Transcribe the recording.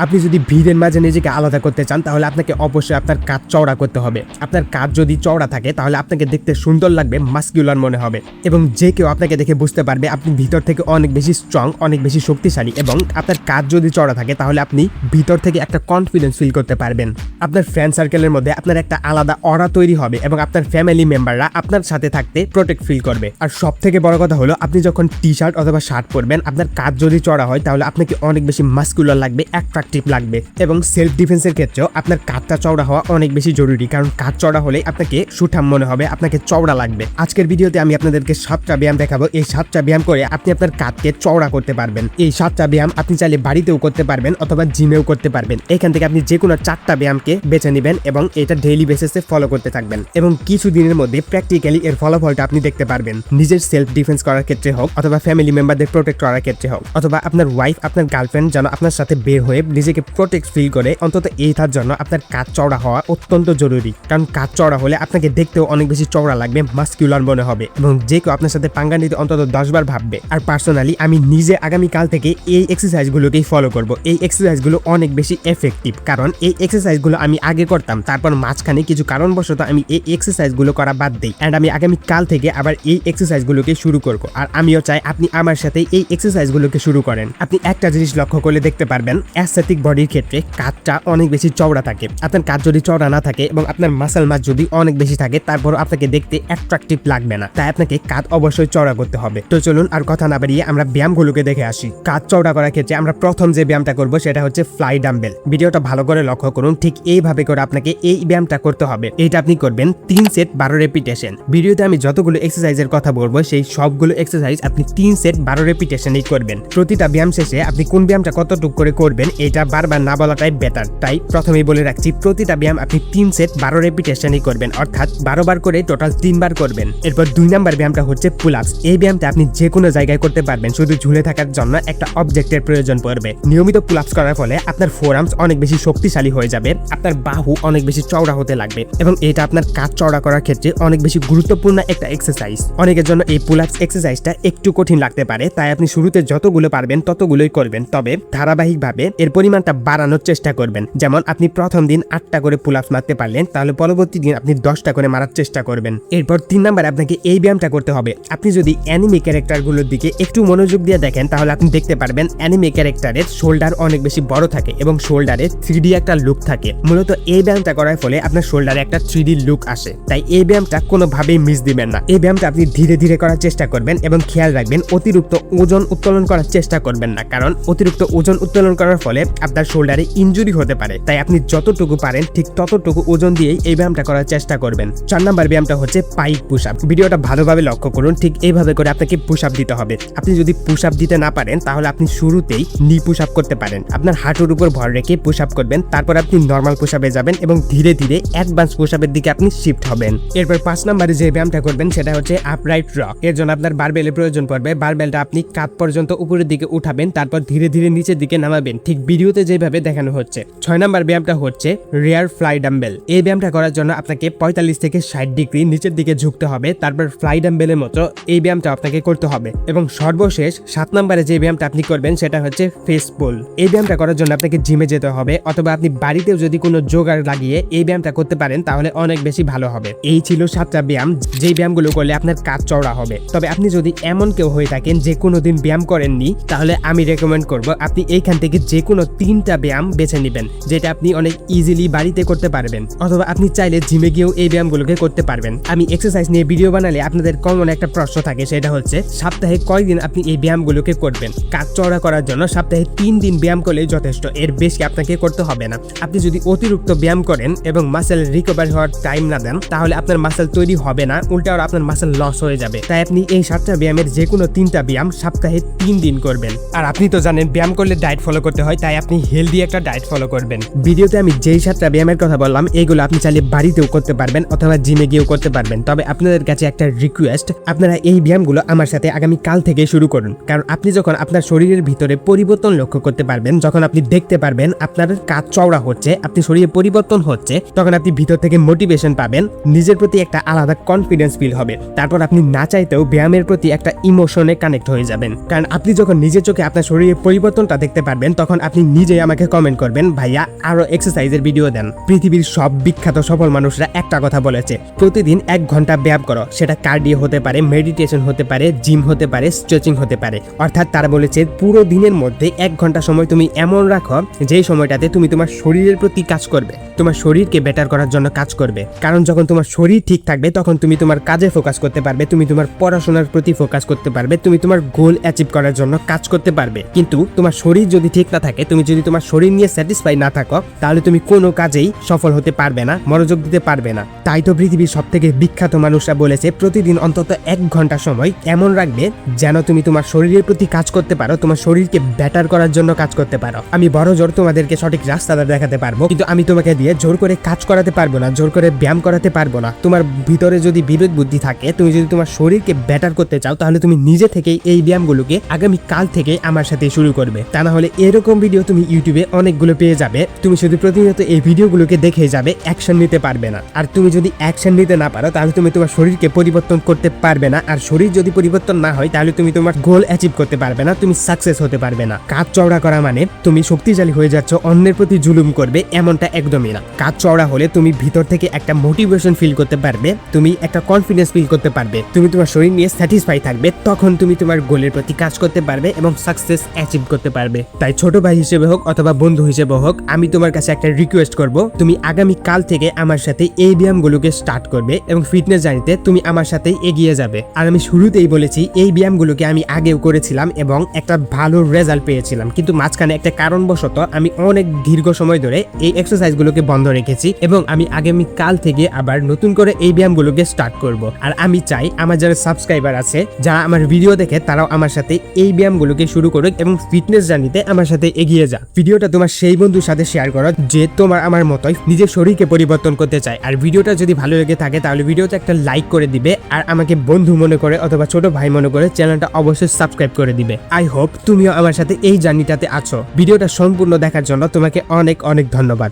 আপনি যদি ভিড়ের মাঝে নিজেকে আলাদা করতে চান তাহলে আপনাকে অবশ্যই আপনার কাঁধ চওড়া করতে হবে। আপনার কাঁধ যদি চওড়া থাকে তাহলে আপনাকে দেখতে সুন্দর লাগবে, মাস্কুলার মনে হবে এবং যে কেউ আপনাকে দেখে বুঝতে পারবে আপনি ভিতর থেকে অনেক বেশি স্ট্রং, অনেক বেশি শক্তিশালী। এবং আপনার কাঁধ যদি চওড়া থাকে তাহলে আপনি ভিতর থেকে একটা কনফিডেন্স ফিল করতে পারবেন। আপনার ফ্রেন্ড সার্কেলের মধ্যে আপনার একটা আলাদা অরা তৈরি হবে এবং আপনার ফ্যামিলি মেম্বাররা আপনার সাথে থাকতে প্রোটেক্ট ফিল করবে। আর সব থেকে বড় কথা হলো আপনি যখন টি শার্ট অথবা শার্ট পরবেন, আপনার কাঁধ যদি চওড়া হয় তাহলে আপনাকে অনেক বেশি মাস্কুলার লাগবে, অ্যাট্রাকটিভ লাগবে। এবং সেলফ ডিফেন্সের ক্ষেত্রেও আপনার কাঁধটা চওড়া হওয়া অনেক বেশি জরুরি, কারণ কাঁধ চওড়া হলে আপনাকে সুঠাম মনে হবে, আপনাকে চওড়া লাগবে। আজকের ভিডিওতে আমি আপনাদেরকে 7টা ব্যায়াম দেখাবো। এই 7টা ব্যায়াম করে আপনি আপনার কাঁধকে চওড়া করতে পারবেন। এই 7টা ব্যায়াম আপনি চাইলে বাড়িতেও করতে পারবেন অথবা জিমেও করতে পারবেন। এখান থেকে আপনি যে কোনো 4টা ব্যায়ামকে বেছে নেবেন এবং এটা ডেইলি বেসিসে ফলো করতে থাকবেন এবং কিছু দিনের মধ্যে প্র্যাকটিক্যালি এর ফলাফলটা আপনি দেখতে পারবেন। নিজের সেলফ ডিফেন্স করার ক্ষেত্রে হোক অথবা ফ্যামিলি মেম্বারদের প্রোটেক্ট করার ক্ষেত্রে হোক অথবা আপনার ওয়াইফ, আপনার গার্লফ্রেন্ড যেন আপনার সাথে বের হয়ে নিজেকে প্রোটেক্ট ফিল করে, অন্তত এইটার জন্য আপনার কাঁধ চওড়া হওয়া অত্যন্ত জরুরি। কারণ কাঁধ চওড়া হলে আপনাকে দেখতেও অনেক বেশি চওড়া লাগবে, মাস্কুলার মনে হবে এবং যে কেউ আপনার সাথে পাঙ্গা নিতে অন্তত 10 বার ভাববে। আর পার্সোনালি আমি নিজে আগামীকাল থেকে এই এক্সারসাইজগুলোকেই ফলো করব। এই এক্সারসাইজগুলো অনেক বেশি এফেক্টিভ, কারণ এই এক্সারসাইজগুলো আমি আগে করতাম, তারপর মাঝখানে কিছু কারণবশত আমি এই এক্সারসাইজগুলো করা বাদ দিই। অ্যান্ড আমি আগামীকাল থেকে আবার এই এক্সারসাইজগুলোকে শুরু করব। আর আমিও চাই আপনি আমার সাথে এই এক্সারসাইজগুলোকে শুরু করেন। আপনি একটা জিনিস লক্ষ্য করলে দেখতে পারবেন, অ্যাস্থেটিক বডির ক্ষেত্রে কাঁধটা অনেক বেশি চওড়া থাকে। আপনার কাঁধ যদি চওড়া না থাকে এবং আপনার মাসল মাস যদি অনেক বেশি থাকে, তারপর আপনাকে দেখতে অ্যাট্রাকটিভ লাগবে না। তাই আপনাকে কাঁধ অবশ্যই চওড়া করতে হবে। তো চলুন আর কথা না বাড়িয়ে আমরা ব্যায়ামগুলোকে দেখে আসি। কাঁধ চওড়া করার ক্ষেত্রে আমরা প্রথম যে ব্যায়ামটা করব সেটা হচ্ছে ফ্লাই ডাম্বেল। ভিডিওটা ভালো করে লক্ষ্য করুন, ঠিক এইভাবে করে আপনাকে এই ব্যায়ামটা করতে হবে। এটা আপনি করবেন 3 সেট 12 রেপিটেশন। ভিডিওতে আমি যতগুলো এক্সারসাইজের কথা বলবো সেই সবগুলো এক্সারসাইজ আপনি 3 সেট 12 রেপিটেশনই করবেন। প্রতিটা ব্যায়াম শেষে আপনি কোন ব্যায়ামটা কতটুকু করে করবেন এটা বারবার না বলাটাই বেটার। তাই প্রথমেই বলে রাখছি, প্রতিটা ব্যায়াম আপনি 3 সেট 12 রেপিটেশনই করবেন, অর্থাৎ 12 বার করে টোটাল 3 বার করবেন। এরপর 2 নাম্বার ব্যায়ামটা হচ্ছে পুল আপস। এই ব্যায়ামটা আপনি যে কোনো জায়গায় করতে পারবেন, শুধু ঝুলে থাকার জন্য একটা অবজেক্টের প্রয়োজন পড়বে। নিয়মিত পুল আপস করার ফলে আপনার ফোর আর্মস অনেক বেশি শক্তিশালী হয়ে যাবে, আপনার বাহু অনেক বেশি চওড়া হতে লাগবে এবং এটা আপনার কাঁধ চওড়া করার ক্ষেত্রে অনেক বেশি গুরুত্বপূর্ণ একটা এক্সারসাইজ। অনেকের জন্য এই পুল আপস এক্সারসাইজটা একটু কঠিন লাগতে পারে, তাই আপনি শুরুতে যতগুলো পারবেন ততগুলোই করবেন, তবে ধারাবাহিকভাবে এর পরিমাণটা বাড়ানোর চেষ্টা করবেন। যেমন আপনি প্রথম দিন 8টা করে পুল আপস মারতে পারলেন, তাহলে পরবর্তী দিন আপনি 10টা করে মারার চেষ্টা করবেন। এরপর 3 নাম্বার আপনাকে এই ব্যায়ামটা করতে হবে। আপনি যদি অ্যানিমে ক্যারেক্টারগুলোর দিকে একটু মনোযোগ দিয়ে দেখেন তাহলে আপনি দেখতে পারবেন অ্যানিমে ক্যারেক্টারের শোল্ডার অনেক বেশি বড় থাকে এবং শোল্ডারে 3D একটা লুক থাকে। মূলত এই ব্যায়ামটা করার ফলে আপনার শোল্ডারে একটা 3D লুক আসে। তাই এই ব্যায়ামটা কোনোভাবেই মিস দিবেন না। এই ব্যায়ামটা আপনি ধীরে ধীরে করার চেষ্টা করবেন এবং খেয়াল রাখবেন অতিরিক্ত ওজন উত্তোলন করার চেষ্টা করবেন না, কারণ অতিরিক্ত ওজন উত্তোলন করার ফলে আপনার শোল্ডারে ইনজুরি হতে পারে। তাই আপনি যতটুকু পারেন ঠিক ততটুকু ওজন দিয়েই এই ব্যায়ামটা করার চেষ্টা করবেন। 4 নাম্বার ব্যায়ামটা হচ্ছে পাইক পুশ আপ। ভিডিওটা ভালোভাবে লক্ষ্য করুন, ঠিক এইভাবে করে আপনাকে পুশ আপ দিতে হবে। আপনি যদি পুশ আপ দিতে না পারেন তাহলে আপনি শুরুতেই নি পুশ আপ করতে পারেন। আপনার হাঁটুর উপর ভর রেখে পুশ আপ করবেন, তারপর আপনি নর্মাল পুশ আপে যাবেন এবং ধীরে ধীরে অ্যাডভান্স পুশ আপের দিকে আপনি শিফট হবেন। এরপর 5 নম্বরে যে ব্যায়ামটা করবেন সেটা হচ্ছে আপরাইট রক। এর জন্য আপনার বারবেলের প্রয়োজন পড়বে। বারবেলটা আপনি কাঁধ পর্যন্ত উপরের দিকে উঠাবেন, তারপর ধীরে ধীরে নিচের দিকে নামাবেন, ঠিক ভিডিওতে যেভাবে দেখানো হচ্ছে। 6 নম্বর ব্যায়ামটা হচ্ছে রিয়ার ফ্লাই ডাম্বেল। এই ব্যায়ামটা করার জন্য আপনাকে 45 থেকে 60 ডিগ্রি নিচের দিকে ঝুঁকতে হবে, তারপর ফ্লাই ডাম্বেলের মতো এই ব্যায়ামটা আপনাকে করতে হবে। এবং সর্বশেষ 7 নম্বরে যে ব্যায়ামটা আপনি করবেন সেটা হচ্ছে ফেস পুল। এই ব্যায়ামটা করার জন্য আপনাকে জিমে যেতে হবে অথবা আপনি বাড়িতেও যদি কোনো জোগাড় লাগিয়ে এই ব্যায়ামটা করতে পারেন তাহলে অনেক বেশি ভালো হবে। এই ছিল 7টা ব্যায়াম, যেই ব্যায়ামগুলো করলে আপনার কাঁধ চওড়া হবে। তবে আপনি যদি এমন কেউ হয়ে থাকেন যে কোনোদিন ব্যায়াম করেননি, তাহলে আমি রেকমেন্ড করব আপনি এইখান থেকে যে কোনো 3টা ব্যায়াম বেছে নেবেন, যেটা আপনি অনেক ইজিলি বাড়িতে করতে পারবেন, অথবা আপনি চাইলে জিমে গিয়েও এই ব্যায়ামগুলোকে করতে পারবেন। আমি এক্সারসাইজ নিয়ে ভিডিও বানালে আপনাদের কমন একটা প্রশ্ন থাকে, সেটা হচ্ছে সপ্তাহে কয়দিন আপনি এই ব্যায়ামগুলোকে করবেন। কাঁধ চওড়া করার জন্য সপ্তাহে 3 দিন ব্যায়াম করলেই যথেষ্ট, এর বেশি আপনাকে করতে হবে না। আপনি যদি অতিরিক্ত ব্যায়াম করেন এবং মাসেল রিকভার হওয়ার টাইম না দেন তাহলে আপনার মাসেল তৈরি হবে না, উল্টা আর আপনার মাসেল লস হয়ে যাবে। তাই আপনি এই 7টা ব্যায়ামের যে কোনো 3টা ব্যায়াম সপ্তাহে 3 দিন করবেন। আর আপনি তো জানেন ব্যায়াম করলে ডায়েট ফলো করতে হয়, তাই আপনি হেলদি একটা ডায়েট ফলো করবেন। ভিডিওতে আমি যেই 7টা ব্যায়ামের কথা বললাম এইগুলো আপনি চাইলে বাড়িতেও করতে পারবেন অথবা জিমে গিয়েও করতে পারবেন। তবে আপনাদের কাছে একটা রিকোয়েস্ট, আপনারা এই ব্যায়ামগুলো আমার সাথে আগামী কাল থেকে শুরু করুন, কারণ আপনি যখন আপনার শরীরের ভিতরে পরিবর্তন লক্ষ্য করতে পারবেন, যখন আপনি দেখতে পারবেন আপনার কাঁধ চওড়া হচ্ছে, আপনি শরীরে পরিবর্তন হচ্ছে, তখন আপনি ভিতর থেকে মোটিভেশন পাবেন, নিজের প্রতি একটা আলাদা কনফিডেন্স ফিল হবে। তারপর আপনি না চাইতেও ব্যায়ামের প্রতি একটা ইমোশনে কানেক্ট হয়ে যাবেন, কারণ আপনি যখন নিজের চোখে আপনার শরীরের পরিবর্তনটা দেখতে পারবেন তখন আপনি নিজেই আমাকে কমেন্ট করবেন, ভাইয়া আরো এক্সারসাইজের ভিডিও দেন। পৃথিবীর সব বিখ্যাত সফল মানুষরা একটা কথা বলেছে, প্রতিদিন 1 ঘন্টা ব্যায়াম করো। সেটা কার্ডিও হতে পারে, মেডিটেশন হতে পারে, জিম হতে পারে, স্ট্রেচিং হতে পারে। অর্থাৎ তারা বলেছে পুরো দিনের মধ্যে 1 ঘন্টা সময় তুমি এমন রাখো যেই সময়টাতে তুমি তোমার শরীরের প্রতি কাজ করবে, তোমার শরীরকে বেটার করার জন্য কাজ করবে। কারণ যখন তোমার শরীর ঠিক থাকবে তখন তুমি তোমার কাজে ফোকাস করতে পারবে, তুমি তোমার পড়াশোনার প্রতি ফোকাস করতে পারবে, তুমি তোমার গোল অ্যাচিভ করার জন্য কাজ করতে পারবে। কিন্তু তোমার শরীর যদি ঠিক না থাকে, তুমি যদি তোমার শরীর নিয়ে স্যাটিসফাই না থাকো, তাহলে তুমি কোনো কাজেই সফল হতে পারবে না, মনোযোগ দিতে পারবে না। তাই তো পৃথিবীর সবথেকে বিখ্যাত মানুষরা বলেছে প্রতিদিন অন্তত 1 ঘন্টা সময় এমন রাখবে যেন তুমি তোমার শরীরের প্রতি কাজ করতে পারো, তোমার শরীরকে বেটার করার জন্য কাজ করতে পারো। আমি বড় জোর তোমাদেরকে সঠিক রাস্তাটা দেখাতে পারবো, কিন্তু আমি তোমাকে দিয়ে জোর করে কাজ করাতে পারবো না, জোর করে ব্যায়াম করাতে পারবো না। তোমার ভিতরে যদি বিবেক বুদ্ধি থাকে, তুমি যদি তোমার শরীরকে বেটার করতে চাও, তাহলে তুমি নিজে থেকেই এই ব্যায়ামগুলোকে আগামী কাল থেকে আমার সাথে শুরু করবে। তা না হলে এরকম ভিডিও তুমি ইউটিউবে অনেকগুলো পেয়ে যাবে, তুমি শুধু প্রতিনিয়ত এই ভিডিওগুলোকে দেখে যাবে, অ্যাকশন নিতে পারবে না। আর তুমি যদি অ্যাকশন নিতে না পারো, তাহলে তুমি তোমার শরীরকে পরিবর্তন করতে পারবে না। আর শরীর যদি পরিবর্তন না হয়, তাহলে তুমি তোমার গোল অ্যাচিভ করতে পারবে না, তুমি সাকসেস হতে পারবে না। কাজ চওড়া করা মানে তুমি শক্তিশালী হয়ে যাচ্ছ, অন্যের প্রতি জুলুম করবে, এমনটা একদমই না। কাজ চওড়া হলে তুমি ভিতর থেকে একটা মোটিভেশন ফিল করতে পারবে, তুমি একটা কনফিডেন্স ফিল করতে পারবে, তুমি তোমার শরীর নিয়ে স্যাটিসফাই থাকবে, তখন তুমি তোমার গোলের প্রতি কাজ করতে পারবে এবং সাকসেস অ্যাচিভ করতে পারবে। তাই ছোট ভাই হিসেবে হোক অথবা বন্ধু হিসেবে হোক, আমি তোমার কাছে একটা রিকোয়েস্ট করব, তুমি আগামী কাল থেকে আমার সাথে এই ব্যায়ামগুলোকে স্টার্ট করবে এবং ফিটনেস জার্নিতে তুমি আমার সাথে এগিয়ে যাবে। আর আমি শুরুতেই বলেছি এই ব্যায়ামগুলোকে আমি আগেও করেছিলাম এবং একটা ভালো রেজাল্ট পেয়েছিলাম, কিন্তু মাঝখানে একটা কারণবশত আমি অনেক দীর্ঘ সময় ধরে এই এক্সারসাইজগুলোকে বন্ধ রেখেছি এবং আমি আগামী কাল থেকে আবার নতুন করে এই ব্যায়ামগুলোকে স্টার্ট করব। আর আমি চাই আমার যারা সাবস্ক্রাইবার আছে, যারা আমার ভিডিও দেখে, তারাও আমার সাথে এই ব্যায়ামগুলোকে শুরু করুক এবং ফিটনেস জার্নিতে আমার সাথে এগিয়ে যা। ভিডিওটা তোমার সেই বন্ধুর সাথে শেয়ার করো যে তোমার আমার মতোই নিজের শরীরকে পরিবর্তন করতে চায়। আর ভিডিওটা যদি ভালো লেগে থাকে তাহলে ভিডিওতে একটা লাইক করে দিবে, আর আমাকে বন্ধু মনে করে অথবা ছোট ভাই মনে করে চ্যানেলটা অবশ্যই সাবস্ক্রাইব করে দিবে। আই হোপ তুমিও আমার সাথে এই জার্নিটাতে আছো। ভিডিওটা সম্পূর্ণ দেখার জন্য তোমাকে অনেক অনেক ধন্যবাদ।